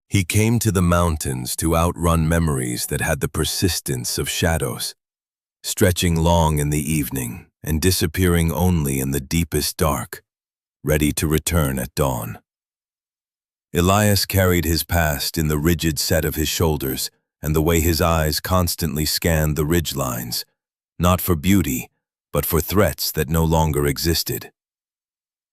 He came to the mountains to outrun memories that had the persistence of shadows, stretching long in the evening and disappearing only in the deepest dark, ready to return at dawn. Elias carried his past in the rigid set of his shoulders and the way his eyes constantly scanned the ridgelines, not for beauty, but for threats that no longer existed.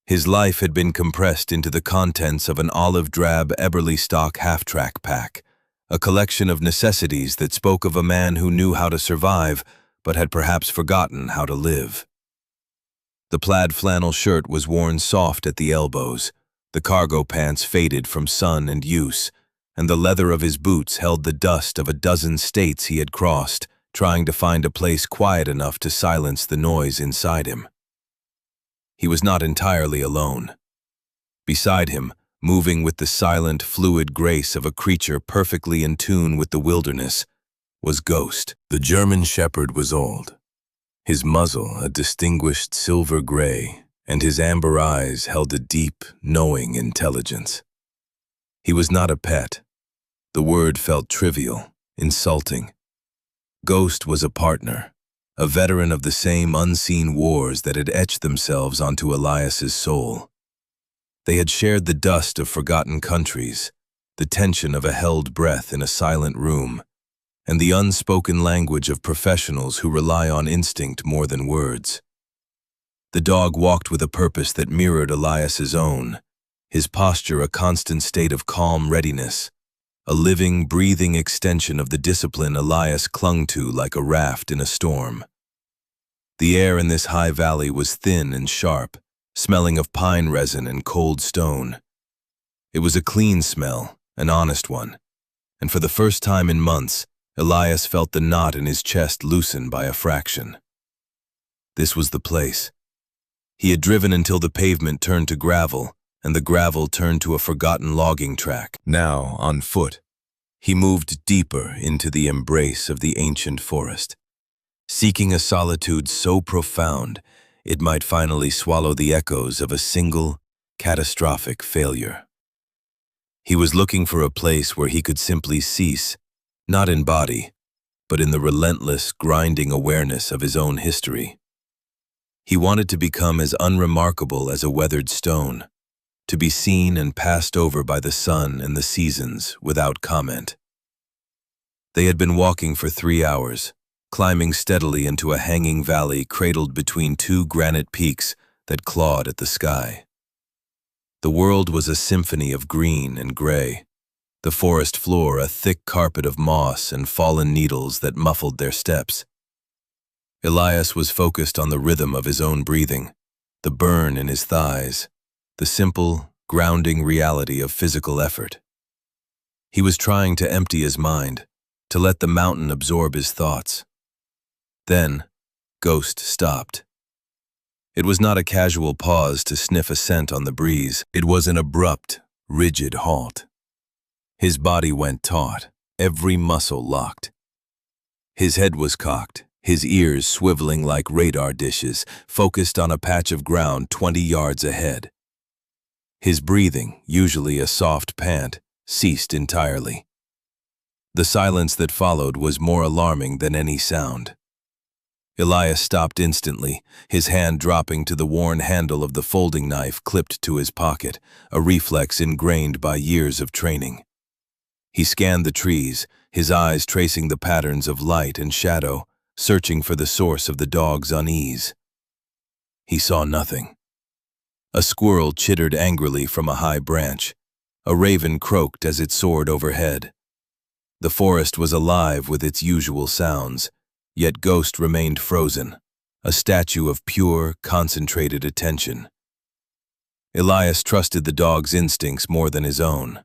His life had been compressed into the contents of an olive-drab Eberle-stock half-track pack, a collection of necessities that spoke of a man who knew how to survive, but had perhaps forgotten how to live. The plaid flannel shirt was worn soft at the elbows, the cargo pants faded from sun and use, and the leather of his boots held the dust of a dozen states he had crossed, trying to find a place quiet enough to silence the noise inside him. He was not entirely alone. Beside him, moving with the silent, fluid grace of a creature perfectly in tune with the wilderness, was Ghost. The German shepherd was old, his muzzle a distinguished silver gray, and his amber eyes held a deep, knowing intelligence. He was not a pet. The word felt trivial, insulting. Ghost was a partner, a veteran of the same unseen wars that had etched themselves onto Elias's soul. They had shared the dust of forgotten countries, the tension of a held breath in a silent room, and the unspoken language of professionals who rely on instinct more than words. The dog walked with a purpose that mirrored Elias's own, his posture a constant state of calm readiness, a living, breathing extension of the discipline Elias clung to like a raft in a storm. The air in this high valley was thin and sharp, smelling of pine resin and cold stone. It was a clean smell, an honest one, and for the first time in months, Elias felt the knot in his chest loosen by a fraction. This was the place. He had driven until the pavement turned to gravel, and the gravel turned to a forgotten logging track. Now, on foot, he moved deeper into the embrace of the ancient forest, seeking a solitude so profound it might finally swallow the echoes of a single, catastrophic failure. He was looking for a place where he could simply cease, not in body, but in the relentless, grinding awareness of his own history. He wanted to become as unremarkable as a weathered stone, to be seen and passed over by the sun and the seasons without comment. They had been walking for 3 hours, climbing steadily into a hanging valley cradled between two granite peaks that clawed at the sky. The world was a symphony of green and gray, the forest floor a thick carpet of moss and fallen needles that muffled their steps. Elias was focused on the rhythm of his own breathing, the burn in his thighs, the simple, grounding reality of physical effort. He was trying to empty his mind, to let the mountain absorb his thoughts. Then, Ghost stopped. It was not a casual pause to sniff a scent on the breeze. It was an abrupt, rigid halt. His body went taut, every muscle locked. His head was cocked, his ears swiveling like radar dishes, focused on a patch of ground 20 yards ahead. His breathing, usually a soft pant, ceased entirely. The silence that followed was more alarming than any sound. Elias stopped instantly, his hand dropping to the worn handle of the folding knife clipped to his pocket, a reflex ingrained by years of training. He scanned the trees, his eyes tracing the patterns of light and shadow, searching for the source of the dog's unease. He saw nothing. A squirrel chittered angrily from a high branch. A raven croaked as it soared overhead. The forest was alive with its usual sounds, yet Ghost remained frozen, a statue of pure, concentrated attention. Elias trusted the dog's instincts more than his own.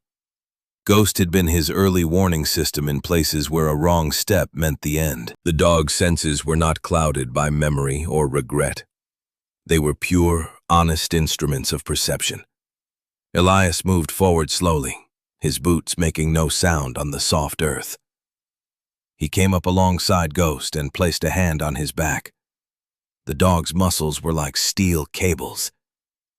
Ghost had been his early warning system in places where a wrong step meant the end. The dog's senses were not clouded by memory or regret. They were pure, honest instruments of perception. Elias moved forward slowly, his boots making no sound on the soft earth. He came up alongside Ghost and placed a hand on his back. The dog's muscles were like steel cables.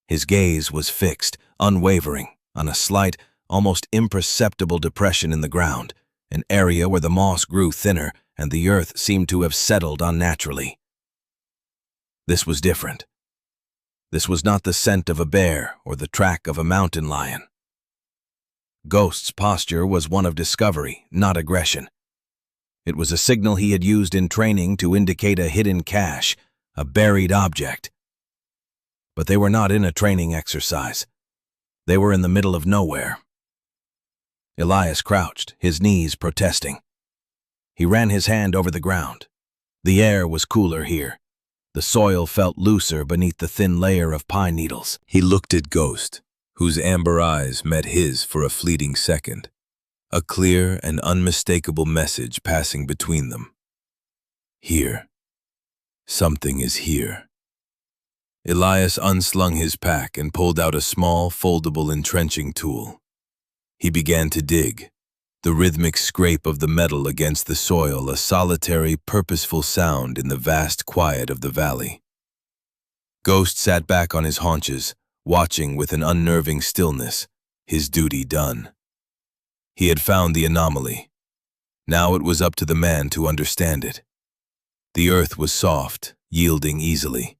His gaze was fixed, unwavering, on a slight, almost imperceptible depression in the ground, an area where the moss grew thinner and the earth seemed to have settled unnaturally. This was different. This was not the scent of a bear or the track of a mountain lion. Ghost's posture was one of discovery, not aggression. It was a signal he had used in training to indicate a hidden cache, a buried object. But they were not in a training exercise. They were in the middle of nowhere. Elias crouched, his knees protesting. He ran his hand over the ground. The air was cooler here. The soil felt looser beneath the thin layer of pine needles. He looked at Ghost, whose amber eyes met his for a fleeting second, a clear and unmistakable message passing between them. Here. Something is here. Elias unslung his pack and pulled out a small, foldable entrenching tool. He began to dig, the rhythmic scrape of the metal against the soil a solitary, purposeful sound in the vast quiet of the valley. Ghost sat back on his haunches, watching with an unnerving stillness, his duty done. He had found the anomaly. Now it was up to the man to understand it. The earth was soft, yielding easily.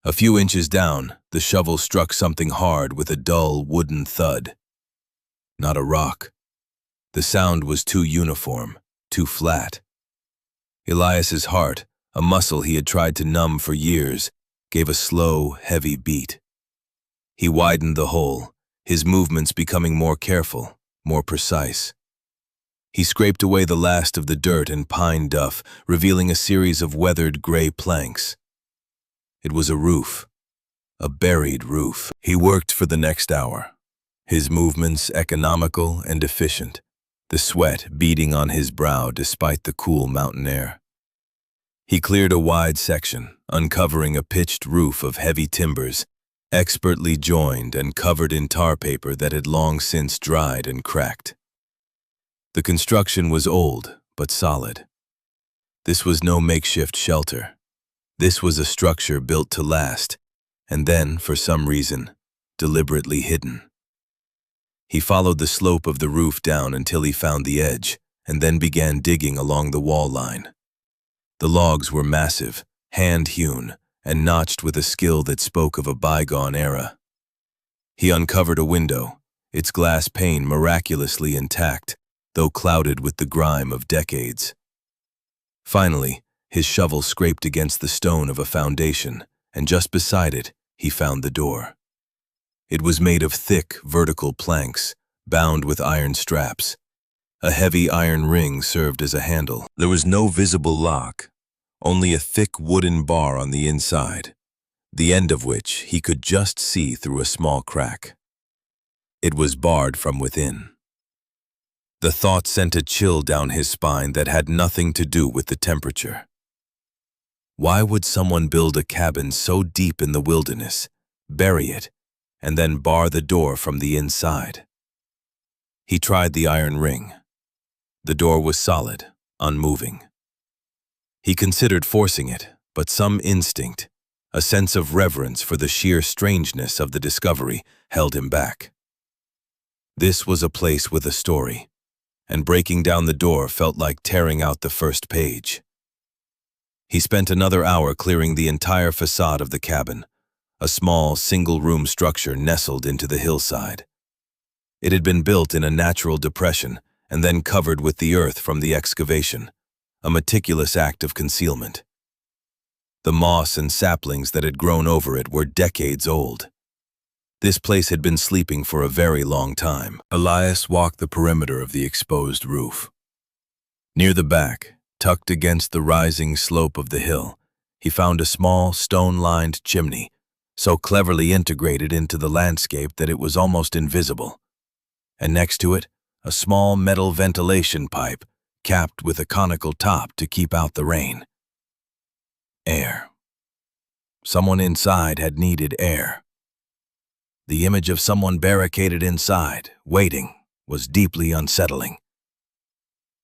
A few inches down, the shovel struck something hard with a dull, wooden thud. Not a rock. The sound was too uniform, too flat. Elias's heart, a muscle he had tried to numb for years, gave a slow, heavy beat. He widened the hole, his movements becoming more careful, more precise. He scraped away the last of the dirt and pine duff, revealing a series of weathered gray planks. It was a roof, a buried roof. He worked for the next hour, his movements economical and efficient, the sweat beading on his brow despite the cool mountain air. He cleared a wide section, uncovering a pitched roof of heavy timbers, expertly joined and covered in tar paper that had long since dried and cracked. The construction was old, but solid. This was no makeshift shelter. This was a structure built to last, and then, for some reason, deliberately hidden. He followed the slope of the roof down until he found the edge, and then began digging along the wall line. The logs were massive, hand-hewn, and notched with a skill that spoke of a bygone era. He uncovered a window, its glass pane miraculously intact, though clouded with the grime of decades. Finally, his shovel scraped against the stone of a foundation, and just beside it, he found the door. It was made of thick, vertical planks, bound with iron straps. A heavy iron ring served as a handle. There was no visible lock, only a thick wooden bar on the inside, the end of which he could just see through a small crack. It was barred from within. The thought sent a chill down his spine that had nothing to do with the temperature. Why would someone build a cabin so deep in the wilderness, bury it, and then bar the door from the inside? He tried the iron ring. The door was solid, unmoving. He considered forcing it, but some instinct, a sense of reverence for the sheer strangeness of the discovery, held him back. This was a place with a story, and breaking down the door felt like tearing out the first page. He spent another hour clearing the entire facade of the cabin, a small, single-room structure nestled into the hillside. It had been built in a natural depression and then covered with the earth from the excavation, a meticulous act of concealment. The moss and saplings that had grown over it were decades old. This place had been sleeping for a very long time. Elias walked the perimeter of the exposed roof. Near the back, tucked against the rising slope of the hill, he found a small, stone-lined chimney, so cleverly integrated into the landscape that it was almost invisible. And next to it, a small metal ventilation pipe, capped with a conical top to keep out the rain. Air. Someone inside had needed air. The image of someone barricaded inside, waiting, was deeply unsettling.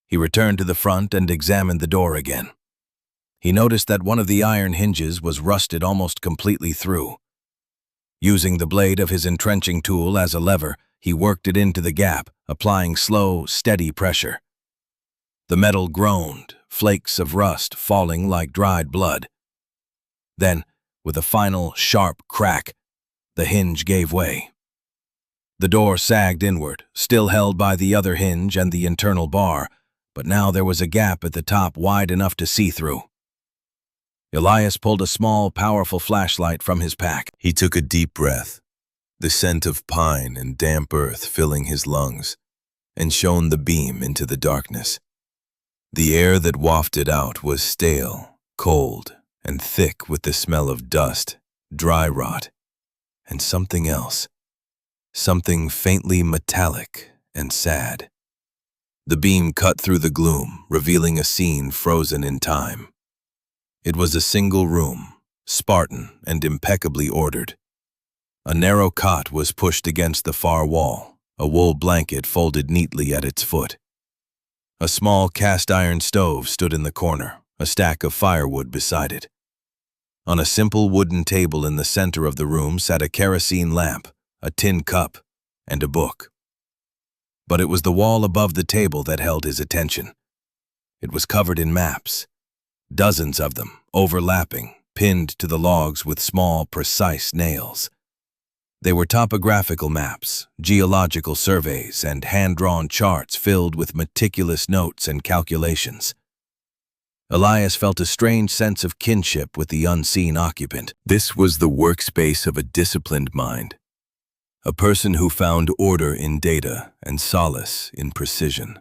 He returned to the front and examined the door again. He noticed that one of the iron hinges was rusted almost completely through. Using the blade of his entrenching tool as a lever, he worked it into the gap, applying slow, steady pressure. The metal groaned, flakes of rust falling like dried blood. Then, with a final, sharp crack, the hinge gave way. The door sagged inward, still held by the other hinge and the internal bar, but now there was a gap at the top wide enough to see through. Elias pulled a small, powerful flashlight from his pack. He took a deep breath, the scent of pine and damp earth filling his lungs, and shone the beam into the darkness. The air that wafted out was stale, cold, and thick with the smell of dust, dry rot, and something else. Something faintly metallic and sad. The beam cut through the gloom, revealing a scene frozen in time. It was a single room, Spartan and impeccably ordered. A narrow cot was pushed against the far wall, a wool blanket folded neatly at its foot. A small cast-iron stove stood in the corner, a stack of firewood beside it. On a simple wooden table in the center of the room sat a kerosene lamp, a tin cup, and a book. But it was the wall above the table that held his attention. It was covered in maps, dozens of them, overlapping, pinned to the logs with small, precise nails. They were topographical maps, geological surveys, and hand-drawn charts filled with meticulous notes and calculations. Elias felt a strange sense of kinship with the unseen occupant. This was the workspace of a disciplined mind, a person who found order in data and solace in precision.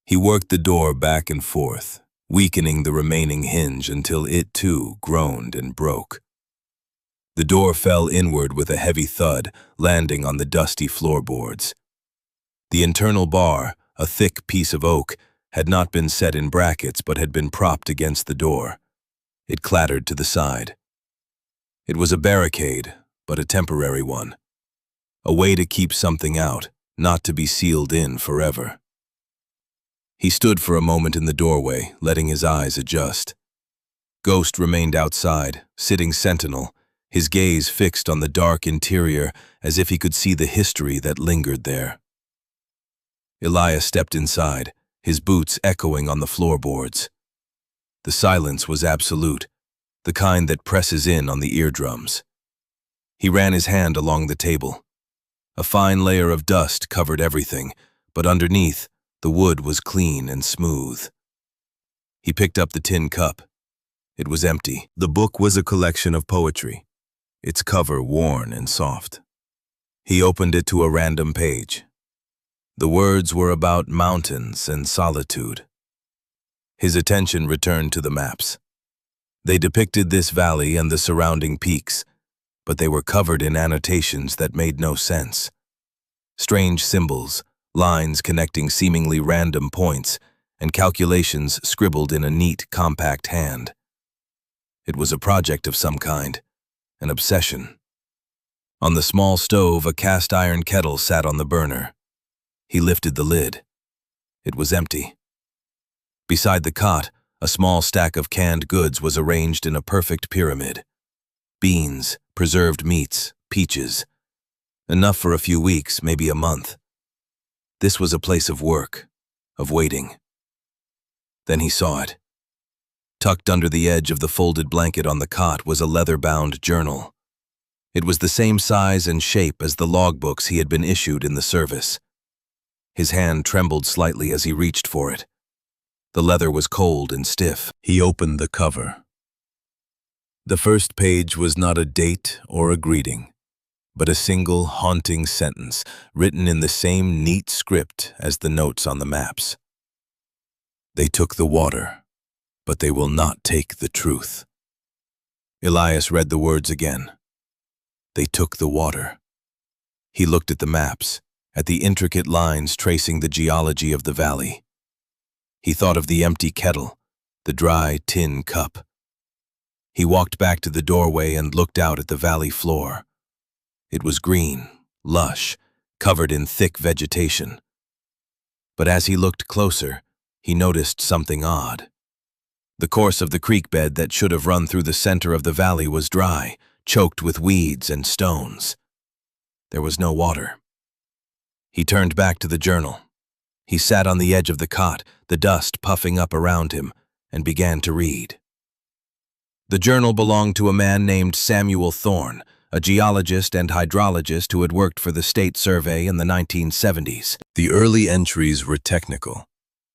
He worked the door back and forth, weakening the remaining hinge until it too groaned and broke. The door fell inward with a heavy thud, landing on the dusty floorboards. The internal bar, a thick piece of oak, had not been set in brackets but had been propped against the door. It clattered to the side. It was a barricade, but a temporary one. A way to keep something out, not to be sealed in forever. He stood for a moment in the doorway, letting his eyes adjust. Ghost remained outside, sitting sentinel, his gaze fixed on the dark interior as if he could see the history that lingered there. Elias stepped inside, his boots echoing on the floorboards. The silence was absolute, the kind that presses in on the eardrums. He ran his hand along the table. A fine layer of dust covered everything, but underneath, the wood was clean and smooth. He picked up the tin cup. It was empty. The book was a collection of poetry, its cover worn and soft. He opened it to a random page. The words were about mountains and solitude. His attention returned to the maps. They depicted this valley and the surrounding peaks, but they were covered in annotations that made no sense. Strange symbols, lines connecting seemingly random points, and calculations scribbled in a neat, compact hand. It was a project of some kind, an obsession. On the small stove, a cast-iron kettle sat on the burner. He lifted the lid. It was empty. Beside the cot, a small stack of canned goods was arranged in a perfect pyramid. Beans, preserved meats, peaches. Enough for a few weeks, maybe a month. This was a place of work, of waiting. Then he saw it. Tucked under the edge of the folded blanket on the cot was a leather-bound journal. It was the same size and shape as the logbooks he had been issued in the service. His hand trembled slightly as he reached for it. The leather was cold and stiff. He opened the cover. The first page was not a date or a greeting, but a single haunting sentence written in the same neat script as the notes on the maps. They took the water, but they will not take the truth. Elias read the words again. They took the water. He looked at the maps, at the intricate lines tracing the geology of the valley. He thought of the empty kettle, the dry tin cup. He walked back to the doorway and looked out at the valley floor. It was green, lush, covered in thick vegetation. But as he looked closer, he noticed something odd. The course of the creek bed that should have run through the center of the valley was dry, choked with weeds and stones. There was no water. He turned back to the journal. He sat on the edge of the cot, the dust puffing up around him, and began to read. The journal belonged to a man named Samuel Thorne, a geologist and hydrologist who had worked for the State Survey in the 1970s. The early entries were technical,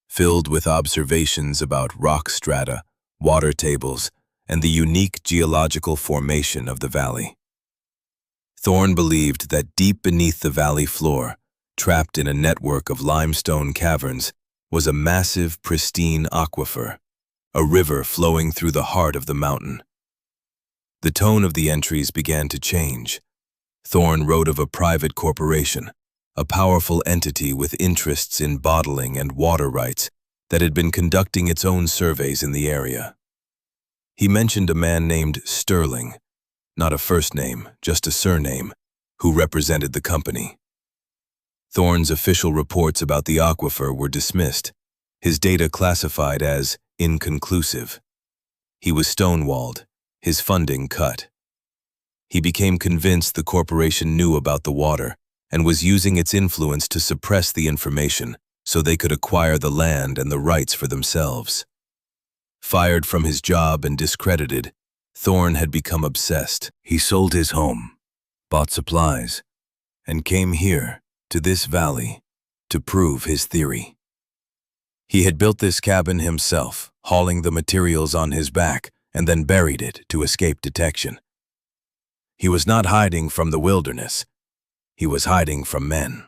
filled with observations about rock strata, water tables, and the unique geological formation of the valley. Thorne believed that deep beneath the valley floor, trapped in a network of limestone caverns, was a massive, pristine aquifer, a river flowing through the heart of the mountain. The tone of the entries began to change. Thorne wrote of a private corporation, a powerful entity with interests in bottling and water rights that had been conducting its own surveys in the area. He mentioned a man named Sterling, not a first name, just a surname, who represented the company. Thorne's official reports about the aquifer were dismissed, his data classified as inconclusive. He was stonewalled, his funding cut. He became convinced the corporation knew about the water and was using its influence to suppress the information so they could acquire the land and the rights for themselves. Fired from his job and discredited, Thorne had become obsessed. He sold his home, bought supplies, and came here, to this valley, to prove his theory. He had built this cabin himself, hauling the materials on his back, and then buried it to escape detection. He was not hiding from the wilderness. He was hiding from men.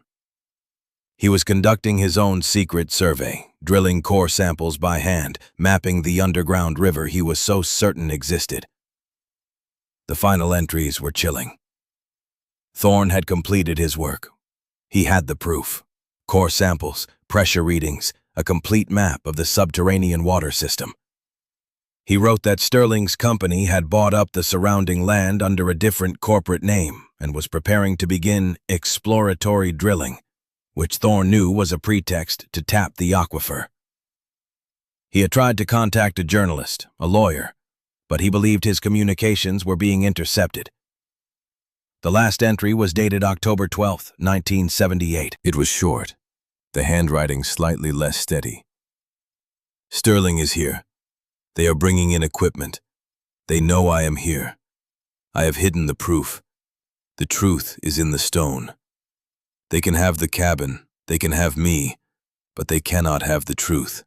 He was conducting his own secret survey, drilling core samples by hand, mapping the underground river he was so certain existed. The final entries were chilling. Thorne had completed his work. He had the proof: core samples, pressure readings, a complete map of the subterranean water system. He wrote that Sterling's company had bought up the surrounding land under a different corporate name and was preparing to begin exploratory drilling, which Thorne knew was a pretext to tap the aquifer. He had tried to contact a journalist, a lawyer, but he believed his communications were being intercepted. The last entry was dated October 12, 1978. It was short, the handwriting slightly less steady. Sterling is here. They are bringing in equipment. They know I am here. I have hidden the proof. The truth is in the stone. They can have the cabin, they can have me, but they cannot have the truth.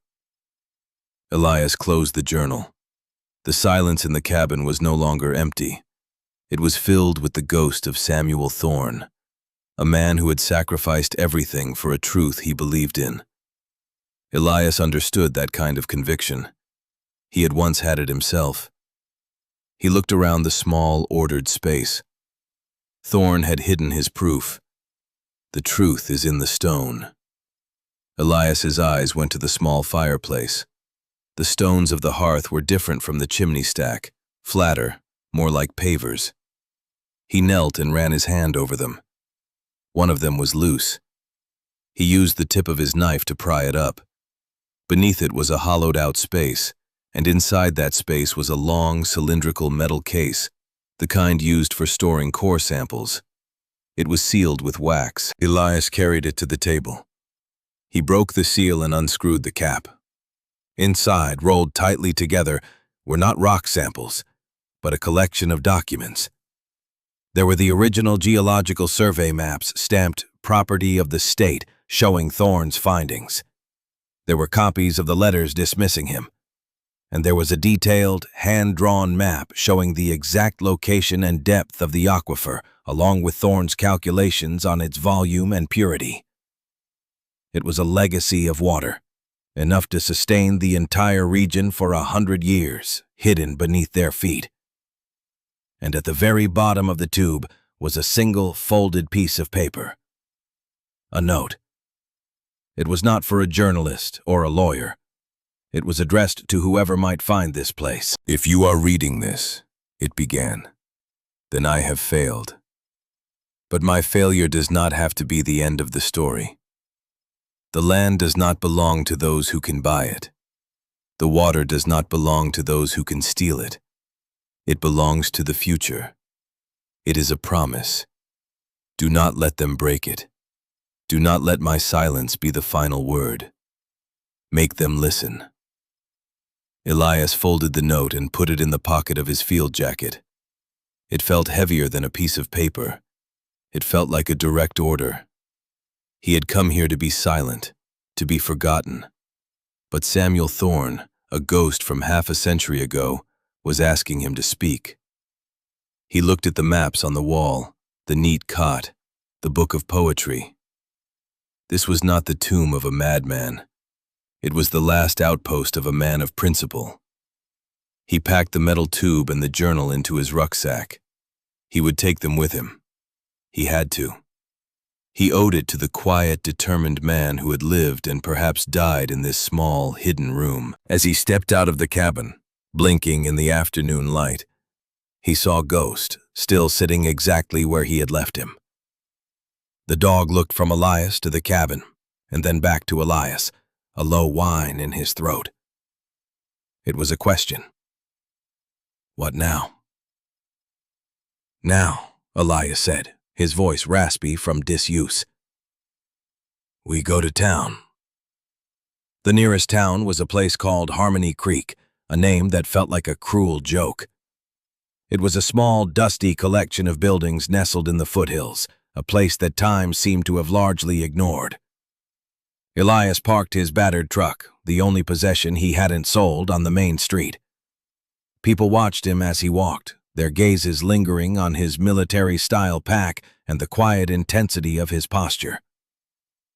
Elias closed the journal. The silence in the cabin was no longer empty. It was filled with the ghost of Samuel Thorne, a man who had sacrificed everything for a truth he believed in. Elias understood that kind of conviction. He had once had it himself. He looked around the small, ordered space. Thorne had hidden his proof. The truth is in the stone. Elias's eyes went to the small fireplace. The stones of the hearth were different from the chimney stack, flatter, more like pavers. He knelt and ran his hand over them. One of them was loose. He used the tip of his knife to pry it up. Beneath it was a hollowed-out space, and inside that space was a long, cylindrical metal case, the kind used for storing core samples. It was sealed with wax. Elias carried it to the table. He broke the seal and unscrewed the cap. Inside, rolled tightly together, were not rock samples, but a collection of documents. There were the original geological survey maps stamped "Property of the State," showing Thorne's findings. There were copies of the letters dismissing him. And there was a detailed, hand-drawn map showing the exact location and depth of the aquifer, along with Thorne's calculations on its volume and purity. It was a legacy of water, enough to sustain the entire region for 100 years, hidden beneath their feet. And at the very bottom of the tube was a single folded piece of paper. A note. It was not for a journalist or a lawyer. It was addressed to whoever might find this place. "If you are reading this," it began, "then I have failed. But my failure does not have to be the end of the story. The land does not belong to those who can buy it. The water does not belong to those who can steal it. It belongs to the future. It is a promise. Do not let them break it. Do not let my silence be the final word. Make them listen. Elias folded the note and put it in the pocket of his field jacket. It felt heavier than a piece of paper. It felt like a direct order. He had come here to be silent, to be forgotten. But Samuel Thorne, a ghost from half a century ago, was asking him to speak. He looked at the maps on the wall, the neat cot, the book of poetry. This was not the tomb of a madman. It was the last outpost of a man of principle. He packed the metal tube and the journal into his rucksack. He would take them with him. He had to. He owed it to the quiet, determined man who had lived and perhaps died in this small, hidden room. As he stepped out of the cabin, blinking in the afternoon light, he saw Ghost, still sitting exactly where he had left him. The dog looked from Elias to the cabin, and then back to Elias, a low whine in his throat. It was a question. What now? Now, Elias said, his voice raspy from disuse. We go to town. The nearest town was a place called Harmony Creek, a name that felt like a cruel joke. It was a small, dusty collection of buildings nestled in the foothills, a place that time seemed to have largely ignored. Elias parked his battered truck, the only possession he hadn't sold, on the main street. People watched him as he walked, their gazes lingering on his military-style pack and the quiet intensity of his posture.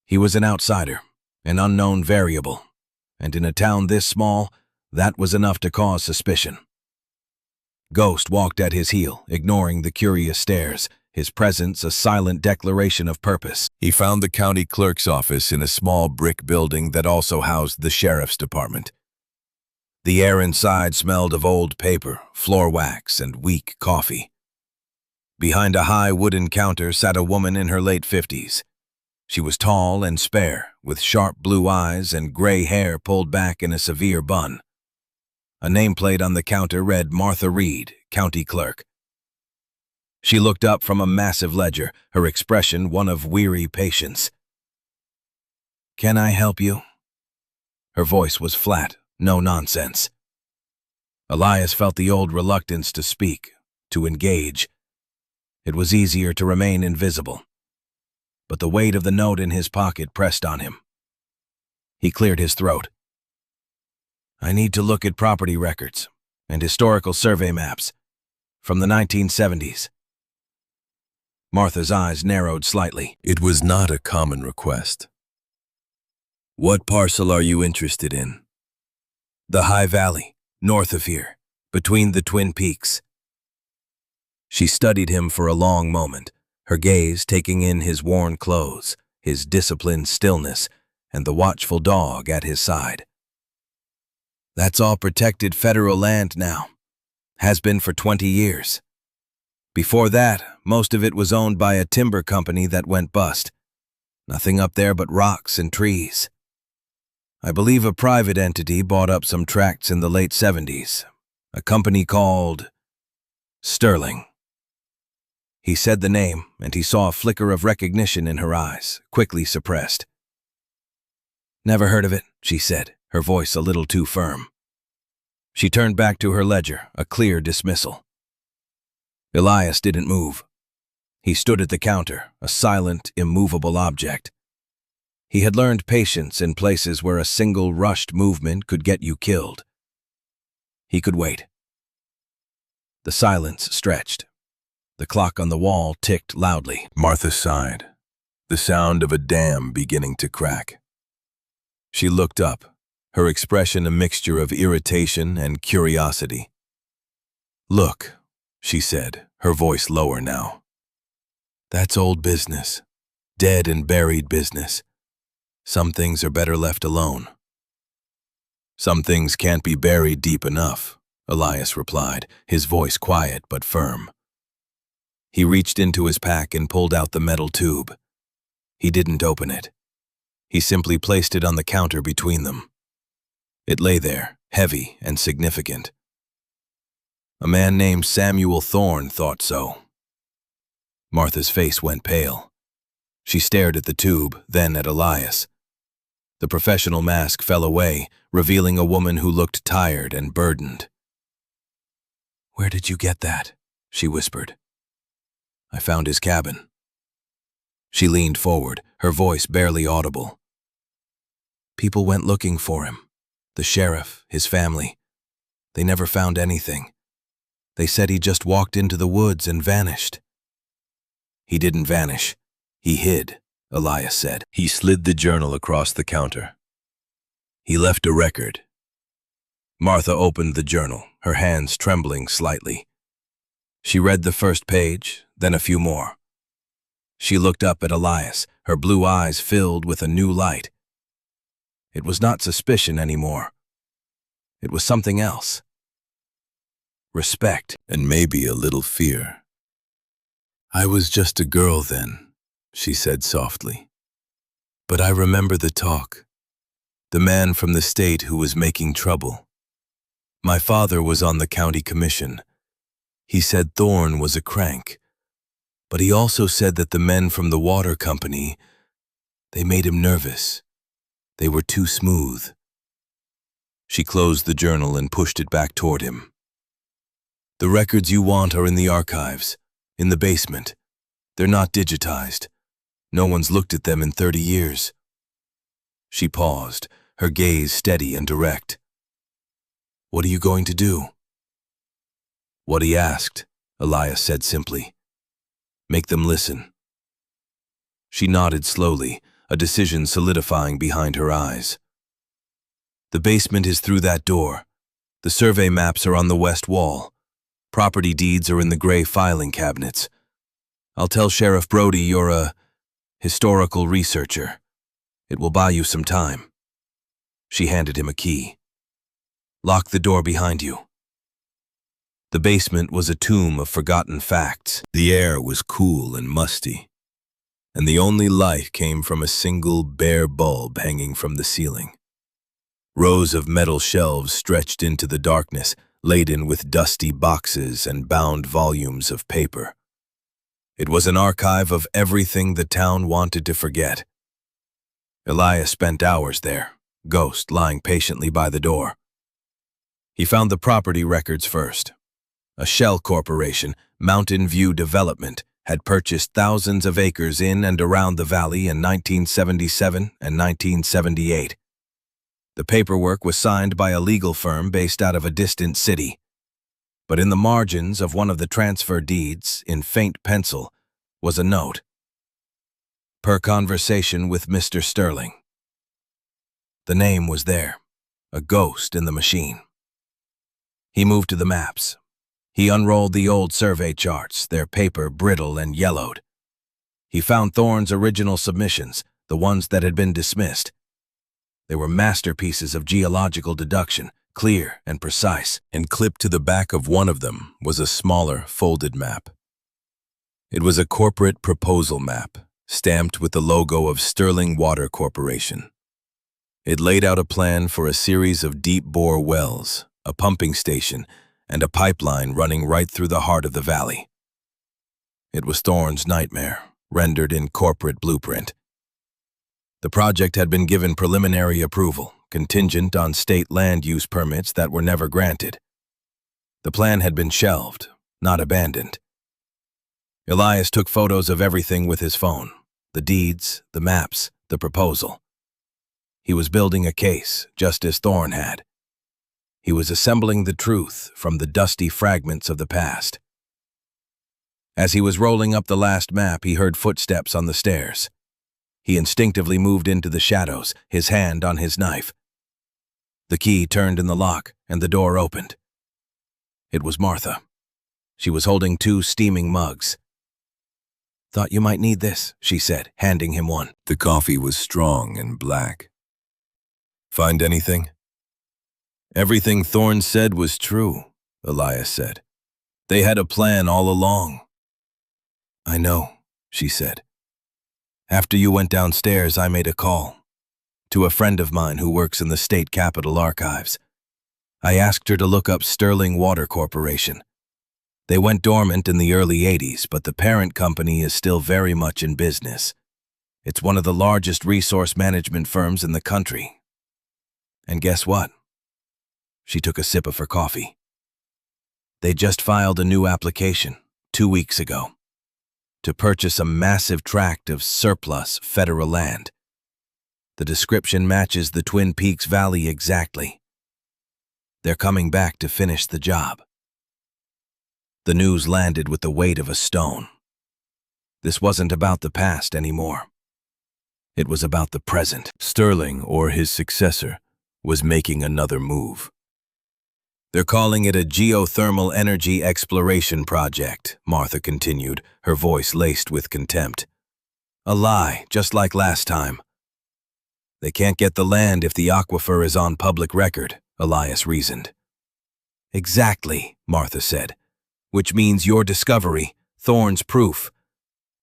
He was an outsider, an unknown variable, and in a town this small, that was enough to cause suspicion. Ghost walked at his heel, ignoring the curious stares, his presence a silent declaration of purpose. He found the county clerk's office in a small brick building that also housed the sheriff's department. The air inside smelled of old paper, floor wax, and weak coffee. Behind a high wooden counter sat a woman in her late 50s. She was tall and spare, with sharp blue eyes and gray hair pulled back in a severe bun. A nameplate on the counter read Martha Reed, County Clerk. She looked up from a massive ledger, her expression one of weary patience. "Can I help you?" Her voice was flat, no nonsense. Elias felt the old reluctance to speak, to engage. It was easier to remain invisible. But the weight of the note in his pocket pressed on him. He cleared his throat. "I need to look at property records and historical survey maps from the 1970s. Martha's eyes narrowed slightly. It was not a common request. "What parcel are you interested in?" "The High Valley, north of here, between the Twin Peaks." She studied him for a long moment, her gaze taking in his worn clothes, his disciplined stillness, and the watchful dog at his side. "That's all protected federal land now. Has been for 20 years. Before that, most of it was owned by a timber company that went bust. Nothing up there but rocks and trees. I believe a private entity bought up some tracts in the late 70s, a company called Sterling." He said the name, and he saw a flicker of recognition in her eyes, quickly suppressed. "Never heard of it," she said, her voice a little too firm. She turned back to her ledger, a clear dismissal. Elias didn't move. He stood at the counter, a silent, immovable object. He had learned patience in places where a single rushed movement could get you killed. He could wait. The silence stretched. The clock on the wall ticked loudly. Martha sighed, the sound of a dam beginning to crack. She looked up, her expression a mixture of irritation and curiosity. "Look," she said, her voice lower now. "That's old business, dead and buried business. Some things are better left alone." "Some things can't be buried deep enough," Elias replied, his voice quiet but firm. He reached into his pack and pulled out the metal tube. He didn't open it. He simply placed it on the counter between them. It lay there, heavy and significant. A man named Samuel Thorne thought so. Martha's face went pale. She stared at the tube, then at Elias. The professional mask fell away, revealing a woman who looked tired and burdened. "Where did you get that?" she whispered. "I found his cabin." She leaned forward, her voice barely audible. "People went looking for him. The sheriff, his family. They never found anything. They said he just walked into the woods and vanished." "He didn't vanish. He hid," Elias said. He slid the journal across the counter. "He left a record." Martha opened the journal, her hands trembling slightly. She read the first page, then a few more. She looked up at Elias, her blue eyes filled with a new light. It was not suspicion anymore. It was something else. Respect, and maybe a little fear. "I was just a girl then," she said softly. "But I remember the talk. The man from the state who was making trouble. My father was on the county commission. He said Thorne was a crank. But he also said that the men from the water company, they made him nervous. They were too smooth." She closed the journal and pushed it back toward him. "The records you want are in the archives, in the basement. They're not digitized. No one's looked at them in 30 years. She paused, her gaze steady and direct. "What are you going to do?" "What he asked," Elias said simply. "Make them listen." She nodded slowly, a decision solidifying behind her eyes. "The basement is through that door. The survey maps are on the west wall. Property deeds are in the gray filing cabinets. I'll tell Sheriff Brody you're a historical researcher. It will buy you some time." She handed him a key. "Lock the door behind you." The basement was a tomb of forgotten facts. The air was cool and musty, and the only light came from a single bare bulb hanging from the ceiling. Rows of metal shelves stretched into the darkness, laden with dusty boxes and bound volumes of paper. It was an archive of everything the town wanted to forget. Elias spent hours there, Ghost lying patiently by the door. He found the property records first. A shell corporation, Mountain View Development, had purchased thousands of acres in and around the valley in 1977 and 1978. The paperwork was signed by a legal firm based out of a distant city. But in the margins of one of the transfer deeds, in faint pencil, was a note. "Per conversation with Mr. Sterling." The name was there, a ghost in the machine. He moved to the maps. He unrolled the old survey charts, their paper brittle and yellowed. He found Thorne's original submissions, the ones that had been dismissed. They were masterpieces of geological deduction, clear and precise, and clipped to the back of one of them was a smaller, folded map. It was a corporate proposal map, stamped with the logo of Sterling Water Corporation. It laid out a plan for a series of deep-bore wells, a pumping station, and a pipeline running right through the heart of the valley. It was Thorne's nightmare, rendered in corporate blueprint. The project had been given preliminary approval, contingent on state land use permits that were never granted. The plan had been shelved, not abandoned. Elias took photos of everything with his phone, the deeds, the maps, the proposal. He was building a case, just as Thorne had. He was assembling the truth from the dusty fragments of the past. As he was rolling up the last map, he heard footsteps on the stairs. He instinctively moved into the shadows, his hand on his knife. The key turned in the lock, and the door opened. It was Martha. She was holding 2 steaming mugs. "Thought you might need this," she said, handing him one. The coffee was strong and black. "Find anything?" "Everything Thorne said was true," Elias said. "They had a plan all along." "I know," she said. "After you went downstairs, I made a call to a friend of mine who works in the state capitol archives. I asked her to look up Sterling Water Corporation. They went dormant in the early 80s, but the parent company is still very much in business. It's one of the largest resource management firms in the country. And guess what? She took a sip of her coffee. They just filed a new application 2 weeks ago to purchase a massive tract of surplus federal land. The description matches the Twin Peaks Valley exactly. They're coming back to finish the job. The news landed with the weight of a stone. This wasn't about the past anymore. It was about the present. Sterling, or his successor, was making another move. They're calling it a geothermal energy exploration project, Martha continued, her voice laced with contempt. A lie, just like last time. They can't get the land if the aquifer is on public record, Elias reasoned. Exactly, Martha said, which means your discovery, Thorne's proof.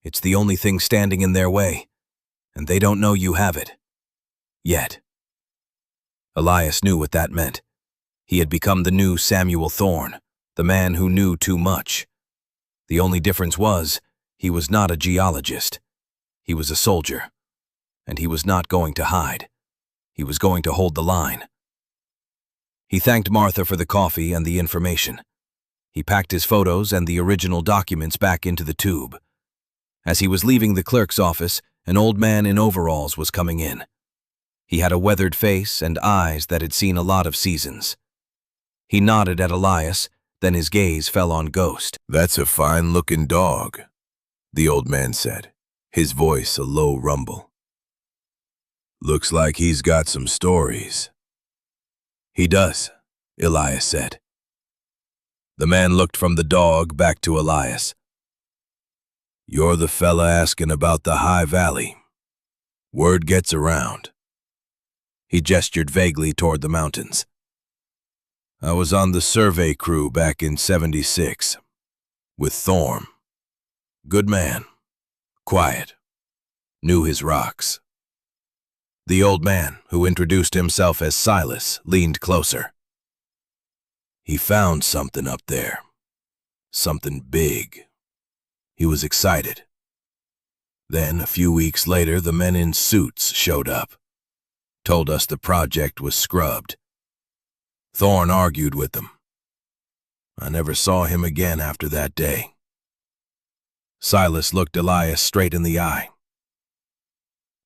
It's the only thing standing in their way, and they don't know you have it. Yet. Elias knew what that meant. He had become the new Samuel Thorne, the man who knew too much. The only difference was, he was not a geologist. He was a soldier. And he was not going to hide. He was going to hold the line. He thanked Martha for the coffee and the information. He packed his photos and the original documents back into the tube. As he was leaving the clerk's office, an old man in overalls was coming in. He had a weathered face and eyes that had seen a lot of seasons. He nodded at Elias, then his gaze fell on Ghost. "That's a fine-looking dog," the old man said, his voice a low rumble. "Looks like he's got some stories." "He does," Elias said. The man looked from the dog back to Elias. "You're the fella asking about the High Valley. Word gets around." He gestured vaguely toward the mountains. "I was on the survey crew back in '76, with Thorne. Good man, quiet, knew his rocks." The old man, who introduced himself as Silas, leaned closer. "He found something up there, something big." He was excited. Then, a few weeks later, the men in suits showed up, told us the project was scrubbed. Thorne argued with them. I never saw him again after that day. Silas looked Elias straight in the eye.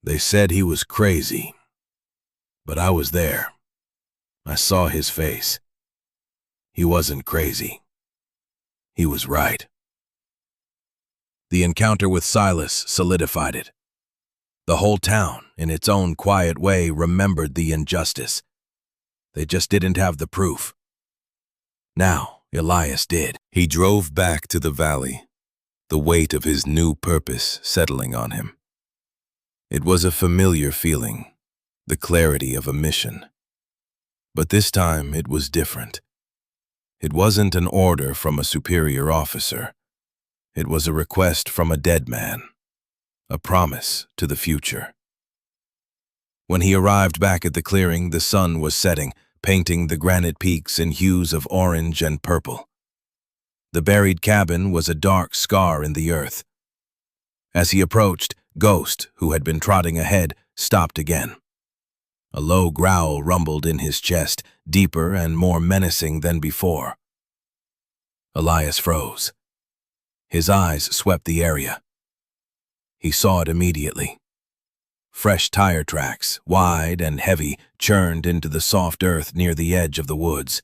"They said he was crazy, but I was there. I saw his face. He wasn't crazy. He was right." The encounter with Silas solidified it. The whole town, in its own quiet way, remembered the injustice. They just didn't have the proof. Now, Elias did. He drove back to the valley, the weight of his new purpose settling on him. It was a familiar feeling, the clarity of a mission. But this time it was different. It wasn't an order from a superior officer. It was a request from a dead man, a promise to the future. When he arrived back at the clearing, the sun was setting, painting the granite peaks in hues of orange and purple. The buried cabin was a dark scar in the earth. As he approached, Ghost, who had been trotting ahead, stopped again. A low growl rumbled in his chest, deeper and more menacing than before. Elias froze. His eyes swept the area. He saw it immediately. Fresh tire tracks, wide and heavy, churned into the soft earth near the edge of the woods.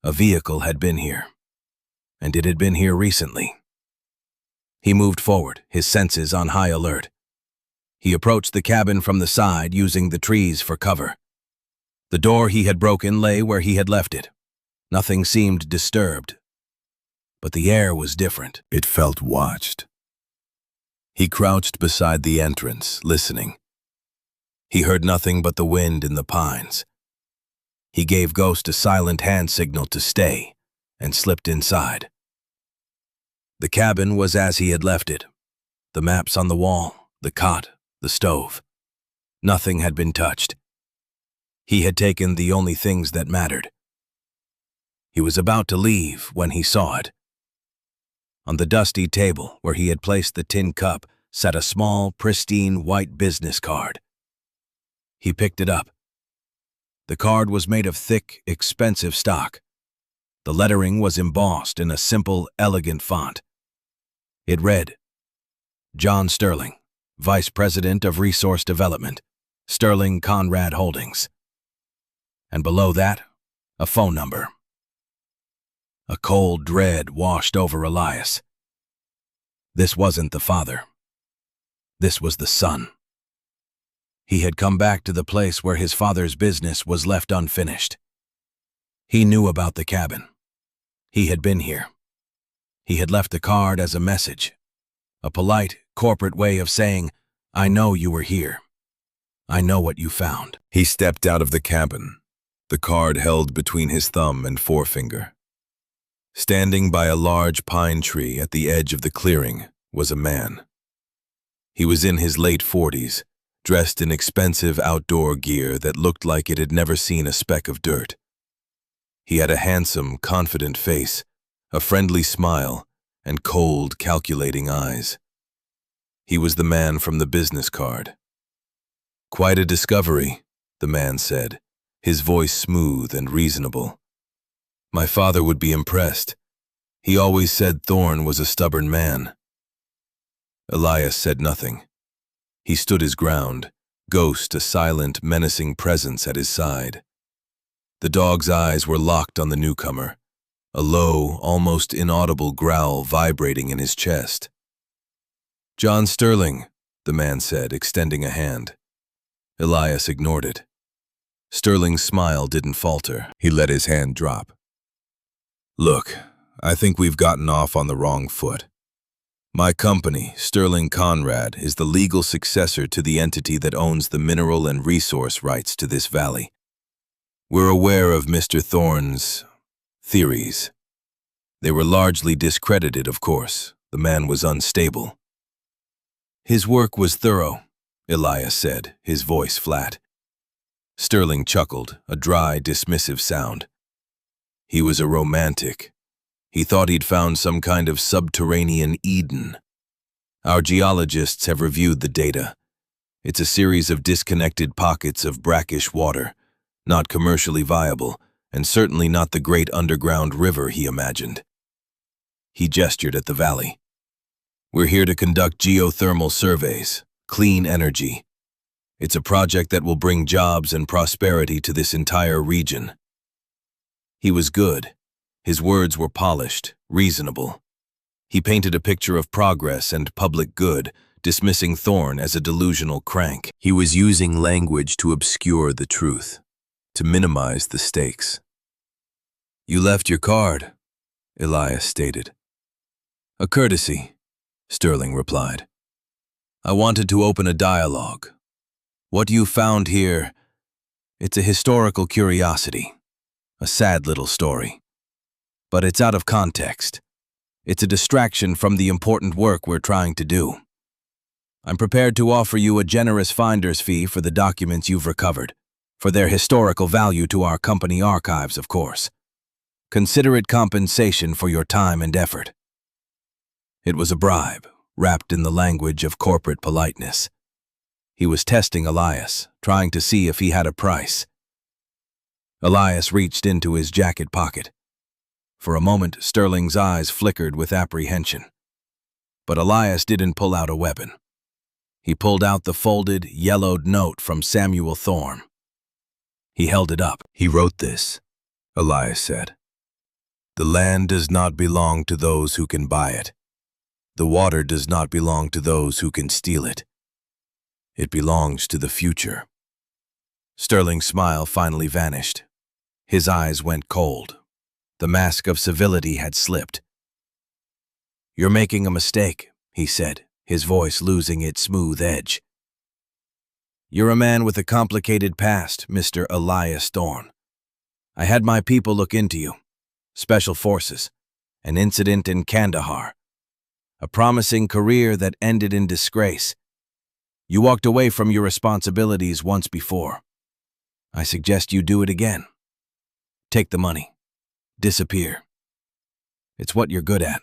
A vehicle had been here, and it had been here recently. He moved forward, his senses on high alert. He approached the cabin from the side, using the trees for cover. The door he had broken lay where he had left it. Nothing seemed disturbed. But the air was different. It felt watched. He crouched beside the entrance, listening. He heard nothing but the wind in the pines. He gave Ghost a silent hand signal to stay, and slipped inside. The cabin was as he had left it. The maps on the wall, the cot, the stove. Nothing had been touched. He had taken the only things that mattered. He was about to leave when he saw it. On the dusty table where he had placed the tin cup sat a small, pristine white business card. He picked it up. The card was made of thick, expensive stock. The lettering was embossed in a simple, elegant font. It read, John Sterling, Vice President of Resource Development, Sterling Conrad Holdings. And below that, a phone number. A cold dread washed over Elias. This wasn't the father. This was the son. He had come back to the place where his father's business was left unfinished. He knew about the cabin. He had been here. He had left the card as a message, a polite, corporate way of saying, I know you were here. I know what you found. He stepped out of the cabin, the card held between his thumb and forefinger. Standing by a large pine tree at the edge of the clearing was a man. He was in his late 40s, dressed in expensive outdoor gear that looked like it had never seen a speck of dirt. He had a handsome, confident face, a friendly smile, and cold, calculating eyes. He was the man from the business card. Quite a discovery, the man said, his voice smooth and reasonable. My father would be impressed. He always said Thorne was a stubborn man. Elias said nothing. He stood his ground, Ghost a silent, menacing presence at his side. The dog's eyes were locked on the newcomer, a low, almost inaudible growl vibrating in his chest. John Sterling, the man said, extending a hand. Elias ignored it. Sterling's smile didn't falter. He let his hand drop. Look, I think we've gotten off on the wrong foot. My company, Sterling Conrad, is the legal successor to the entity that owns the mineral and resource rights to this valley. We're aware of Mr. Thorne's theories. They were largely discredited, of course. The man was unstable. His work was thorough, Elias said, his voice flat. Sterling chuckled, a dry, dismissive sound. He was a romantic. He thought he'd found some kind of subterranean Eden. Our geologists have reviewed the data. It's a series of disconnected pockets of brackish water, not commercially viable, and certainly not the great underground river he imagined. He gestured at the valley. We're here to conduct geothermal surveys, clean energy. It's a project that will bring jobs and prosperity to this entire region. He was good. His words were polished, reasonable. He painted a picture of progress and public good, dismissing Thorne as a delusional crank. He was using language to obscure the truth, to minimize the stakes. You left your card, Elias stated. A courtesy, Sterling replied. I wanted to open a dialogue. What you found here, it's a historical curiosity, a sad little story. But it's out of context. It's a distraction from the important work we're trying to do. I'm prepared to offer you a generous finder's fee for the documents you've recovered, for their historical value to our company archives, of course. Consider it compensation for your time and effort. It was a bribe, wrapped in the language of corporate politeness. He was testing Elias, trying to see if he had a price. Elias reached into his jacket pocket. For a moment, Sterling's eyes flickered with apprehension. But Elias didn't pull out a weapon. He pulled out the folded, yellowed note from Samuel Thorne. He held it up. He wrote this, Elias said. The land does not belong to those who can buy it. The water does not belong to those who can steal it. It belongs to the future. Sterling's smile finally vanished. His eyes went cold. The mask of civility had slipped. You're making a mistake, he said, his voice losing its smooth edge. You're a man with a complicated past, Mr. Elias Thorne. I had my people look into you. Special Forces, an incident in Kandahar, a promising career that ended in disgrace. You walked away from your responsibilities once before. I suggest you do it again. Take the money. Disappear. It's what you're good at.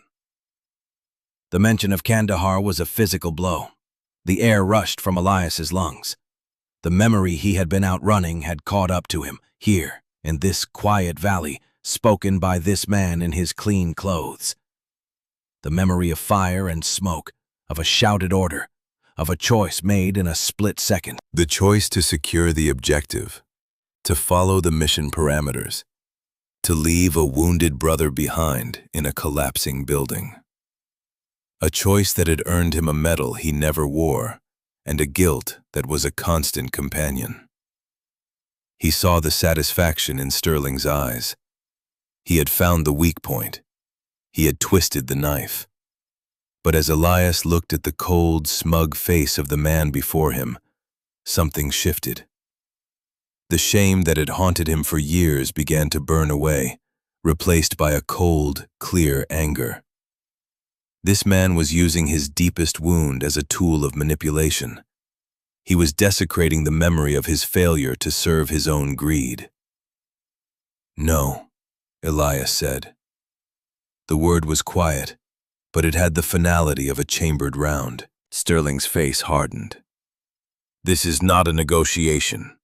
The mention of Kandahar was a physical blow. The air rushed from Elias's lungs. The memory he had been outrunning had caught up to him, here, in this quiet valley, spoken by this man in his clean clothes. The memory of fire and smoke, of a shouted order, of a choice made in a split second. The choice to secure the objective, to follow the mission parameters, to leave a wounded brother behind in a collapsing building. A choice that had earned him a medal he never wore, and a guilt that was a constant companion. He saw the satisfaction in Sterling's eyes. He had found the weak point. He had twisted the knife. But as Elias looked at the cold, smug face of the man before him, something shifted. The shame that had haunted him for years began to burn away, replaced by a cold, clear anger. This man was using his deepest wound as a tool of manipulation. He was desecrating the memory of his failure to serve his own greed. "No," Elias said. The word was quiet, but it had the finality of a chambered round. Sterling's face hardened. "This is not a negotiation.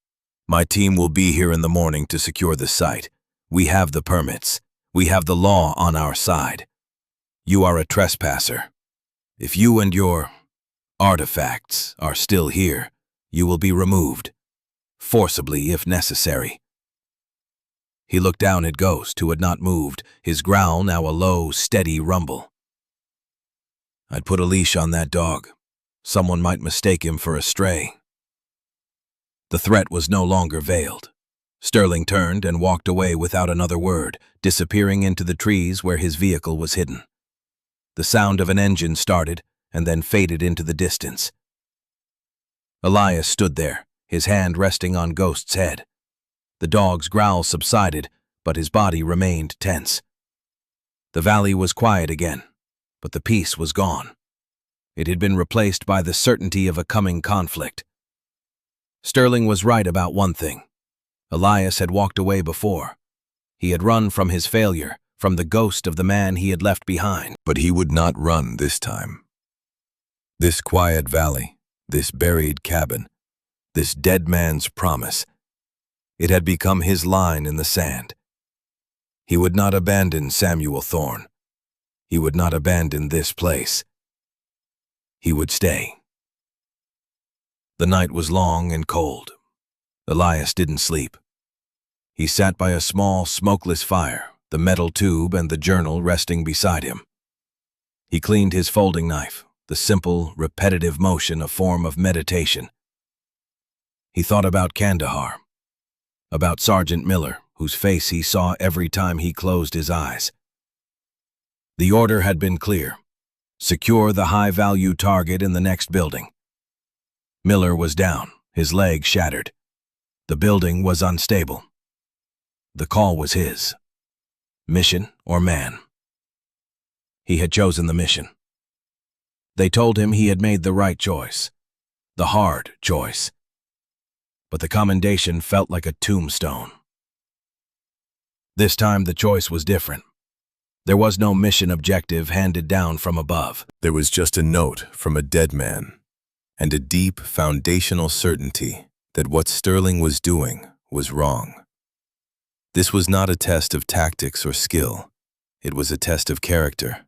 My team will be here in the morning to secure the site. We have the permits. We have the law on our side. You are a trespasser. If you and your artifacts are still here, you will be removed, forcibly if necessary." He looked down at Ghost, who had not moved, his growl now a low, steady rumble. "I'd put a leash on that dog. Someone might mistake him for a stray." The threat was no longer veiled. Sterling turned and walked away without another word, disappearing into the trees where his vehicle was hidden. The sound of an engine started and then faded into the distance. Elias stood there, his hand resting on Ghost's head. The dog's growl subsided, but his body remained tense. The valley was quiet again, but the peace was gone. It had been replaced by the certainty of a coming conflict. Sterling was right about one thing. Elias had walked away before. He had run from his failure, from the ghost of the man he had left behind. But he would not run this time. This quiet valley, this buried cabin, this dead man's promise, it had become his line in the sand. He would not abandon Samuel Thorne. He would not abandon this place. He would stay. The night was long and cold. Elias didn't sleep. He sat by a small, smokeless fire, the metal tube and the journal resting beside him. He cleaned his folding knife, the simple, repetitive motion a form of meditation. He thought about Kandahar, about Sergeant Miller, whose face he saw every time he closed his eyes. The order had been clear. Secure the high-value target in the next building. Miller was down, his leg shattered. The building was unstable. The call was his. Mission or man? He had chosen the mission. They told him he had made the right choice, the hard choice. But the commendation felt like a tombstone. This time the choice was different. There was no mission objective handed down from above. There was just a note from a dead man, and a deep foundational certainty that what Sterling was doing was wrong. This was not a test of tactics or skill. It was a test of character.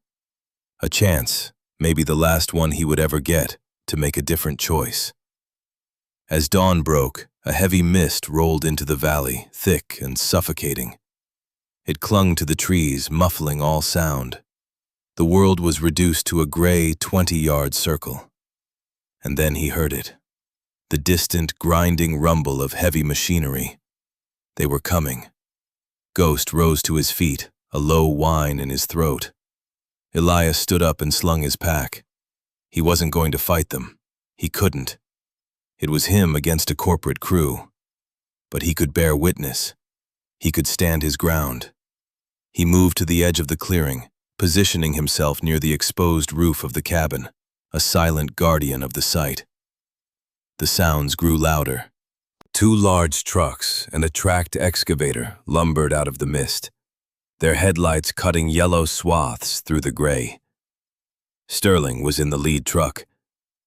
A chance, maybe the last one he would ever get, to make a different choice. As dawn broke, a heavy mist rolled into the valley, thick and suffocating. It clung to the trees, muffling all sound. The world was reduced to a gray 20-yard circle. And then he heard it. The distant, grinding rumble of heavy machinery. They were coming. Ghost rose to his feet, a low whine in his throat. Elias stood up and slung his pack. He wasn't going to fight them. He couldn't. It was him against a corporate crew. But he could bear witness. He could stand his ground. He moved to the edge of the clearing, positioning himself near the exposed roof of the cabin, a silent guardian of the site. The sounds grew louder. 2 large trucks and a tracked excavator lumbered out of the mist, their headlights cutting yellow swaths through the gray. Sterling was in the lead truck.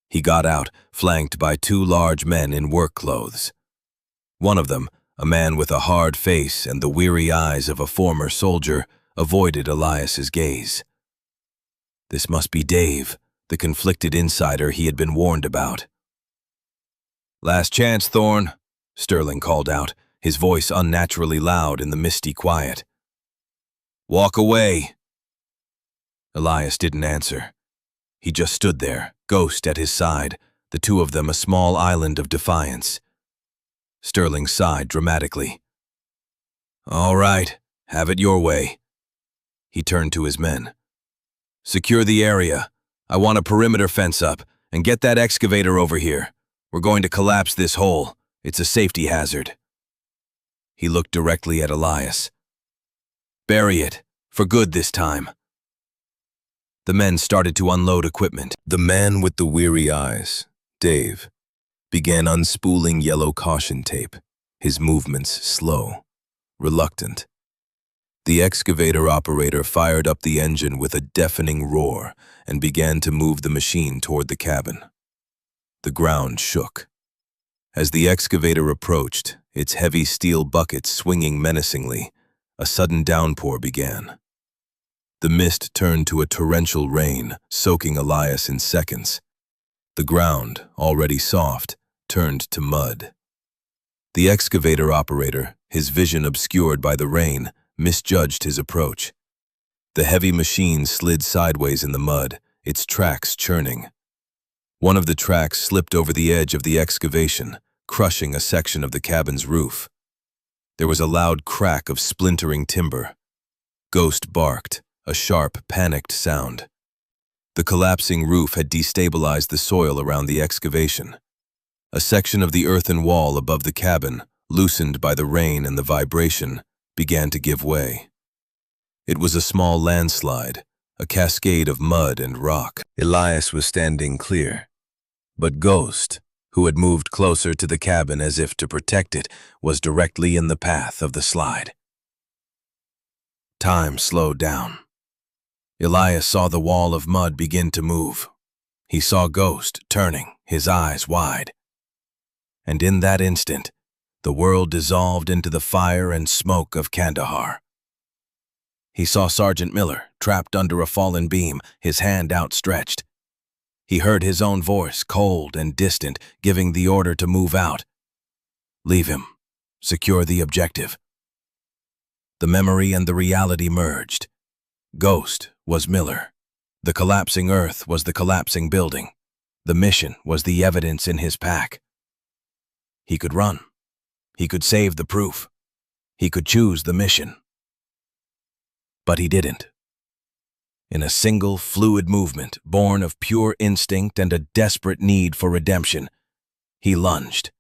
He got out, flanked by two large men in work clothes. One of them, a man with a hard face and the weary eyes of a former soldier, avoided Elias's gaze. This must be Dave, the conflicted insider he had been warned about. "Last chance, Thorne," Sterling called out, his voice unnaturally loud in the misty quiet. "Walk away." Elias didn't answer. He just stood there, Ghost at his side, the two of them a small island of defiance. Sterling sighed dramatically. "All right, have it your way." He turned to his men. "Secure the area. I want a perimeter fence up, and get that excavator over here. We're going to collapse this hole. It's a safety hazard." He looked directly at Elias. "Bury it, for good this time." The men started to unload equipment. The man with the weary eyes, Dave, began unspooling yellow caution tape, his movements slow, reluctant. The excavator operator fired up the engine with a deafening roar and began to move the machine toward the cabin. The ground shook. As the excavator approached, its heavy steel buckets swinging menacingly, a sudden downpour began. The mist turned to a torrential rain, soaking Elias in seconds. The ground, already soft, turned to mud. The excavator operator, his vision obscured by the rain, misjudged his approach. The heavy machine slid sideways in the mud, its tracks churning. One of the tracks slipped over the edge of the excavation, crushing a section of the cabin's roof. There was a loud crack of splintering timber. Ghost barked, a sharp, panicked sound. The collapsing roof had destabilized the soil around the excavation. A section of the earthen wall above the cabin, loosened by the rain and the vibration, began to give way. It was a small landslide, a cascade of mud and rock. Elias was standing clear, but Ghost, who had moved closer to the cabin as if to protect it, was directly in the path of the slide. Time slowed down. Elias saw the wall of mud begin to move. He saw Ghost turning, his eyes wide. And in that instant, the world dissolved into the fire and smoke of Kandahar. He saw Sergeant Miller, trapped under a fallen beam, his hand outstretched. He heard his own voice, cold and distant, giving the order to move out. Leave him. Secure the objective. The memory and the reality merged. Ghost was Miller. The collapsing earth was the collapsing building. The mission was the evidence in his pack. He could run. He could save the proof. He could choose the mission. But he didn't. In a single, fluid movement, born of pure instinct and a desperate need for redemption, he lunged.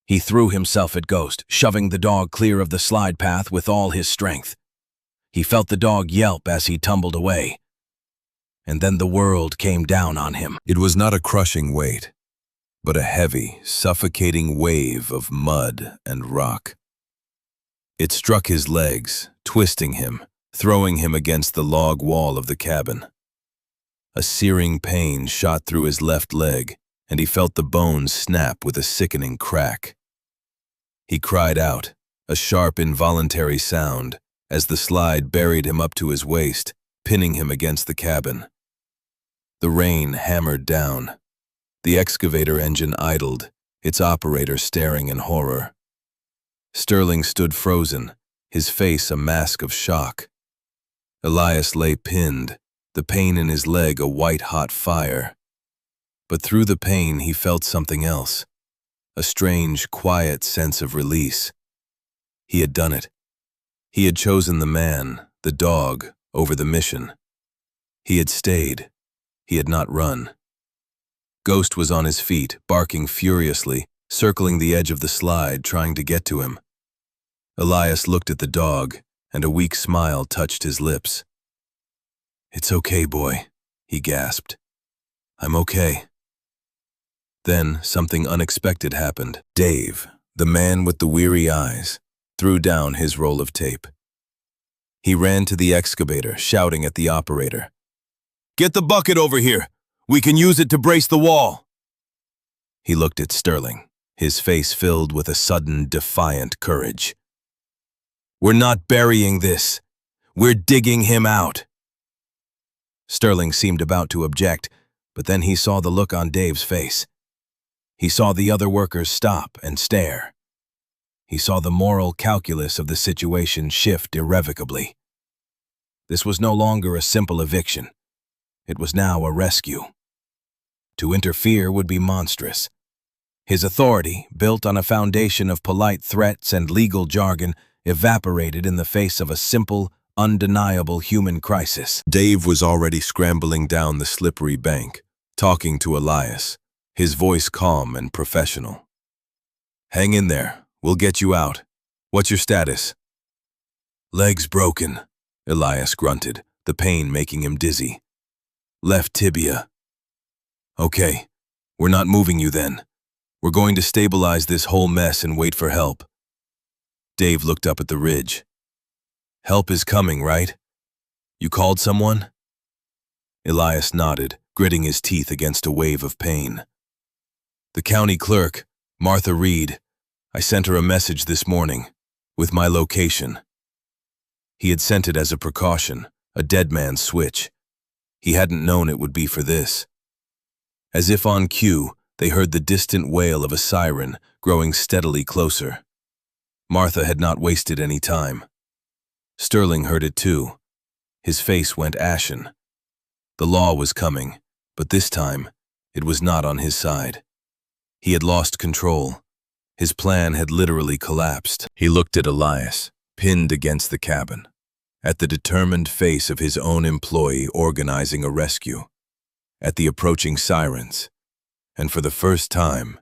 He threw himself at Ghost, shoving the dog clear of the slide path with all his strength. He felt the dog yelp as he tumbled away. And then the world came down on him. It was not a crushing weight, but a heavy, suffocating wave of mud and rock. It struck his legs, twisting him, throwing him against the log wall of the cabin. A searing pain shot through his left leg, and he felt the bones snap with a sickening crack. He cried out, a sharp, involuntary sound, as the slide buried him up to his waist, pinning him against the cabin. The rain hammered down. The excavator engine idled, its operator staring in horror. Sterling stood frozen, his face a mask of shock. Elias lay pinned, the pain in his leg a white-hot fire. But through the pain he felt something else, a strange, quiet sense of release. He had done it. He had chosen the man, the dog, over the mission. He had stayed. He had not run. Ghost was on his feet, barking furiously, circling the edge of the slide, trying to get to him. Elias looked at the dog, and a weak smile touched his lips. "It's okay, boy," he gasped. "I'm okay." Then something unexpected happened. Dave, the man with the weary eyes, threw down his roll of tape. He ran to the excavator, shouting at the operator. "Get the bucket over here! We can use it to brace the wall. He looked at Sterling, his face filled with a sudden, defiant courage. We're not burying this. We're digging him out. Sterling seemed about to object, but then he saw the look on Dave's face. He saw the other workers stop and stare. He saw the moral calculus of the situation shift irrevocably. This was no longer a simple eviction. It was now a rescue. To interfere would be monstrous. His authority, built on a foundation of polite threats and legal jargon, evaporated in the face of a simple, undeniable human crisis. Dave was already scrambling down the slippery bank, talking to Elias, his voice calm and professional. Hang in there. We'll get you out. What's your status? Legs broken, Elias grunted, the pain making him dizzy. Left tibia. Okay, we're not moving you then. We're going to stabilize this whole mess and wait for help. Dave looked up at the ridge. Help is coming, right? You called someone? Elias nodded, gritting his teeth against a wave of pain. The county clerk, Martha Reed. I sent her a message this morning, with my location. He had sent it as a precaution, a dead man's switch. He hadn't known it would be for this. As if on cue, they heard the distant wail of a siren growing steadily closer. Martha had not wasted any time. Sterling heard it too. His face went ashen. The law was coming, but this time, it was not on his side. He had lost control. His plan had literally collapsed. He looked at Elias, pinned against the cabin, at the determined face of his own employee organizing a rescue, at the approaching sirens, and for the first time,